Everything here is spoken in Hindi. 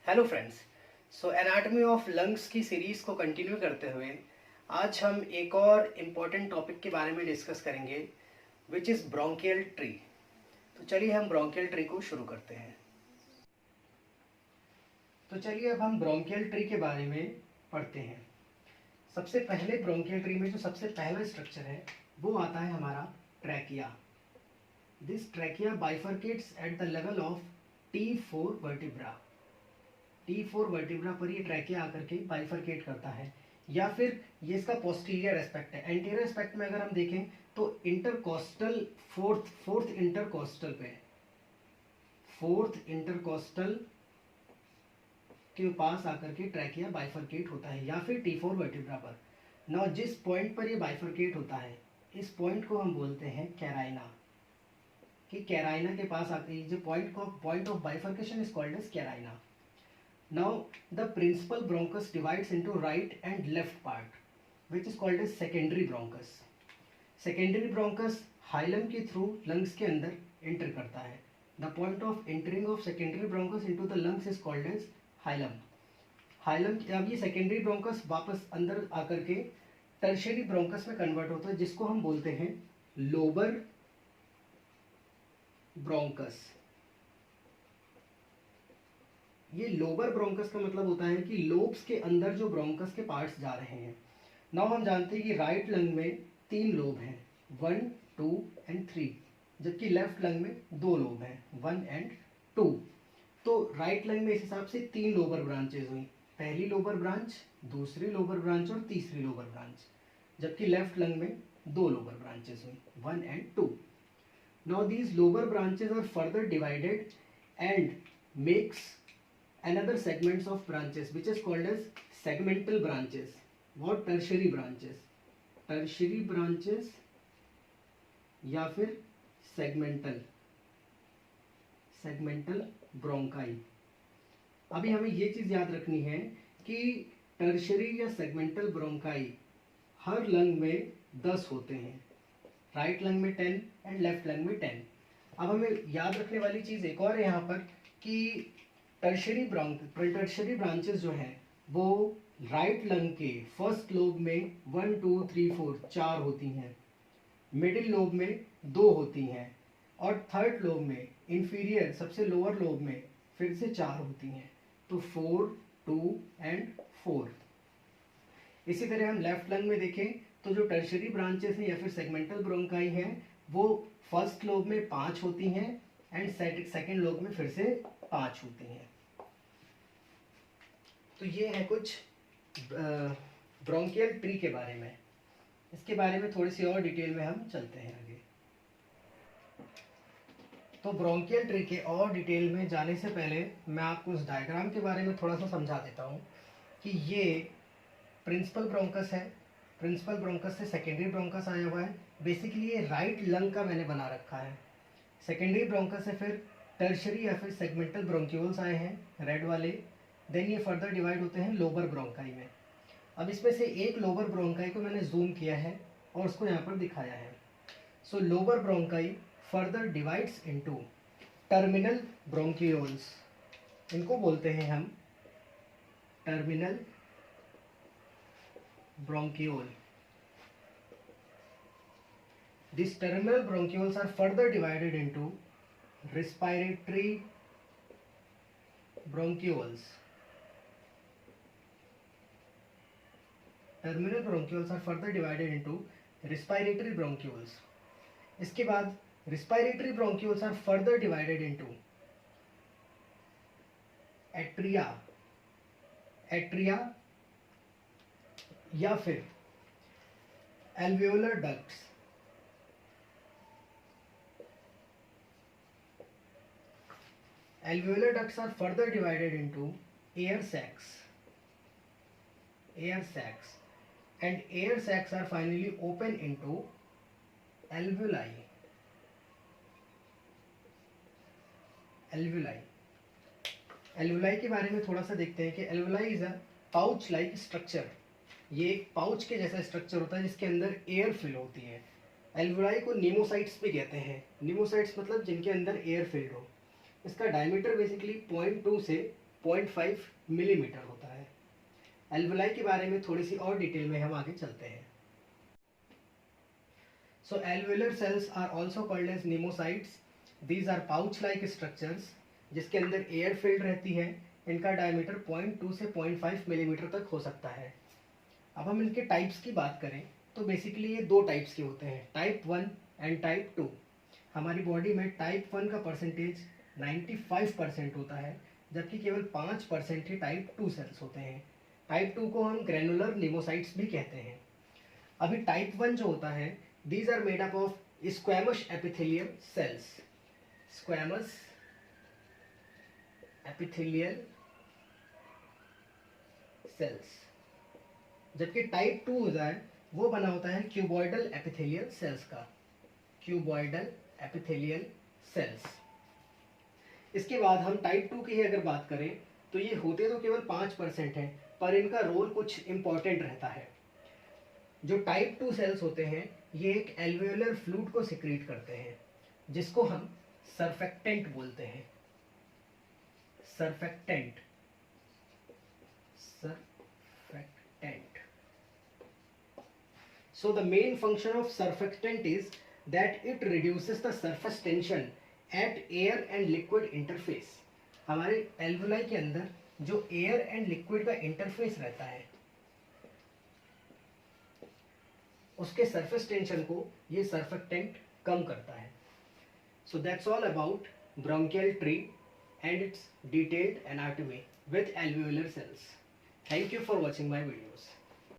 Hello friends. Anatomy of lungs की सीरीज को कंटिन्यू करते हुए आज हम एक और इम्पॉर्टेंट टॉपिक के बारे में डिस्कस करेंगे विच इज़ ब्रोंकियल ट्री। तो चलिए हम ब्रोंकियल ट्री को शुरू करते हैं। तो चलिए अब हम ब्रोंकियल ट्री के बारे में पढ़ते हैं। सबसे पहले ब्रोंकियल ट्री में जो सबसे पहला स्ट्रक्चर है वो आता है हमारा trachea. This trachea bifurcates at the level of T4 vertebra. T4 vertebra पर ये ट्रैकिया आकर के बाइफरकेट करता है, या फिर ये इसका पोस्टीरियर एस्पेक्ट है। एंटीरियर एस्पेक्ट में अगर हम देखें तो इंटरकोस्टल फोर्थ इंटरकोस्टल के पास आकर के ट्रैकिया बाइफरकेट होता है, या फिर T4 वर्टिब्रा पर। नाउ जिस पॉइंट पर ये बाइफरकेट होता है इस पॉइंट को हम बोलते हैं कैराइना। कि कैराइना के पास आकर जो point of bifurcation is called as carina. Now the principal bronchus divides into right and left part, which is called as secondary bronchus. Secondary bronchus hilum के थ्रू लंग्स के अंदर एंटर करता है। The point of entering of secondary bronchus into the lungs is called as hilum. अब ये secondary bronchus वापस अंदर आकर के tertiary bronchus में कन्वर्ट होता है, जिसको हम बोलते हैं lobar bronchus। ये लोबर ब्रोंकस का मतलब होता है कि लोब्स के अंदर जो ब्रोंकस के पार्ट्स जा रहे हैं। नाउ हम जानते हैं कि राइट लंग में 3 लोब हैं, 1, 2 एंड 3, जबकि लेफ्ट लंग में 2 लोब हैं, 1 एंड 2। तो राइट लंग में इस हिसाब से 3 लोबर ब्रांचेज हुई, पहली लोबर ब्रांच, दूसरी लोबर ब्रांच और तीसरी लोबर ब्रांच। जबकि लेफ्ट लंग में 2 लोबर ब्रांचेज हुई, 1 and 2। Now these lobar branches are further divided and makes another segments of branches which is called as segmental branches or tertiary branches या फिर segmental bronchi। अभी हमें ये चीज याद रखनी है कि टर्शरी या सेगमेंटल ब्रोंकाई हर लंग में 10 होते हैं, राइट लंग में 10 एंड लेफ्ट लंग में 10। अब हमें याद रखने वाली चीज एक और है यहाँ पर कि टर्शरी ब्रांचेस जो हैं वो राइट लंग के फर्स्ट लोब में 1, 2, 3, 4 4 होती हैं, मिडिल लोब में 2 होती हैं, और थर्ड लोब में इंफीरियर सबसे लोअर लोब में फिर से 4 होती हैं। तो 4, 2 एंड 4। इसी तरह हम लेफ्ट लंग में देखें तो जो टर्शरी ब्रांचेस हैं या फिर सेगमेंटल ब्रोंकाई हैं वो फर्स्ट लोब में 5 होती हैं एंड सेकेंड लोब में फिर से 5 होती हैं। तो ये है कुछ ब्रोंकियल ट्री के बारे में। इसके बारे में थोड़ी सी और डिटेल में हम चलते हैं आगे। तो ब्रोंकियल ट्री के और डिटेल में जाने से पहले मैं आपको उस डायग्राम के बारे में थोड़ा सा समझा देता हूँ कि ये प्रिंसिपल ब्रोंकस है, प्रिंसिपल ब्रोंकस से सेकेंडरी ब्रोंकस आया हुआ है। बेसिकली ये राइट लंग का मैंने बना रखा है। सेकेंडरी ब्रोंकस से फिर टर्शरी या फिर सेगमेंटल ब्रोंक्यूल्स आए हैं रेड वाले, देन ये फर्दर डिवाइड होते हैं लोबर ब्रोंकाई में। अब इसमें से एक लोबर ब्रोंकाई को मैंने जूम किया है और उसको यहाँ पर दिखाया है। So lobar bronchi further divides into terminal bronchioles, इनको बोलते हैं हम terminal bronchiole. These terminal bronchioles are further divided into respiratory bronchioles. Terminal bronchioles are further divided into respiratory bronchioles. इसके बाद respiratory bronchioles are further divided into atria या फिर alveolar ducts। Alveolar ducts are further divided into air sacs, and air sacs are finally open into alveoli। alveoli के बारे में थोड़ा सा देखते हैं कि alveoli is a pouch like structure। ये एक पाउच के जैसा स्ट्रक्चर होता है जिसके अंदर एयर फिल होती है। एल्वुलाई को नीमोसाइट्स भी कहते हैं। नीमोसाइट्स मतलब जिनके अंदर एयर फिल्ड हो। इसका डायमीटर बेसिकली 0.2 से 0.5 मिलीमीटर होता है। एल्वुलाई के बारे में थोड़ी सी और डिटेल में हम आगे चलते हैं। So alveolar cells are also called as pneumocytes. These are pouch like structures जिसके अंदर एयर फिल्ड रहती है। इनका डायमीटर 0.2 से 0.5 मिलीमीटर तक हो सकता है। अब हम इनके टाइप्स की बात करें तो बेसिकली ये दो टाइप्स के होते हैं, टाइप 1 एंड टाइप 2। हमारी बॉडी में टाइप 1 का परसेंटेज 95% होता है, जबकि केवल 5% ही टाइप 2 सेल्स होते हैं। टाइप 2 को हम ग्रेनुलर निमोसाइट्स भी कहते हैं। अभी टाइप 1 जो होता है, these are made up of squamous epithelial cells. Squamous epithelial cells. जबकि टाइप 2 होता है वो बना होता है क्यूबॉइडल एपिथेलियल सेल्स का। Cuboidal epithelial cells. इसके बाद हम टाइप 2 की ही अगर बात करें तो ये होते तो केवल 5% हैं, पर इनका रोल कुछ इंपॉर्टेंट रहता है। जो टाइप 2 सेल्स होते हैं ये एक एल्वेओलर फ्लूइड को सिक्रीट करते हैं, जिसको हम सर्फेक्टेंट बोलते हैं। Surfactant, surfactant. So the main function of surfactant is that it reduces the surface tension at air and liquid interface। हमारे एल्वुलाई के अंदर जो एयर एंड लिक्विड का इंटरफेस रहता है उसके सरफेस टेंशन को ये सर्फेक्टेंट कम करता है। So that's all about bronchial tree and its detailed anatomy with alveolar cells. Thank you for watching my videos.